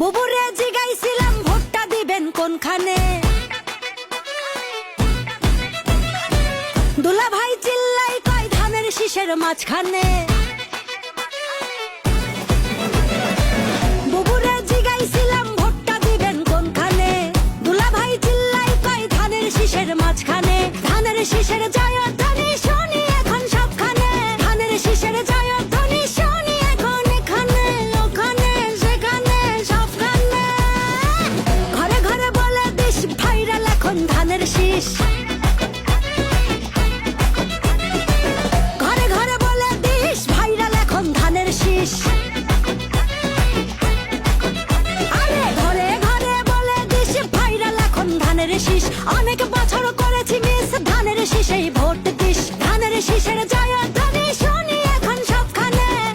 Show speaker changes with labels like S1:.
S1: বুবুরে জিগাইছিলাম ভোটটা দিবেন কোনখানে, দুলা ভাই চিল্লাই কয় ধানের শীষের মাঝখানে। বুবুরে জিগাইছিলাম ভোটটা দিবেন কোনখানে, দুলা ভাই চিল্লাই কয় ধানের শীষের মাঝখানে। ধানের শীষের জয়ধ্বনি শুনি এখন সবখানে, ধানের শীষের জয়ধ্বনি শুনি এখন এখানে ওখানে সেখানে সবখানে। ঘরে ঘরে বলে দিস ভাইরাল এখন ধানের শীষ, ঘরে ঘরে বলে দিস ভাইরাল এখন ধানের শীষ।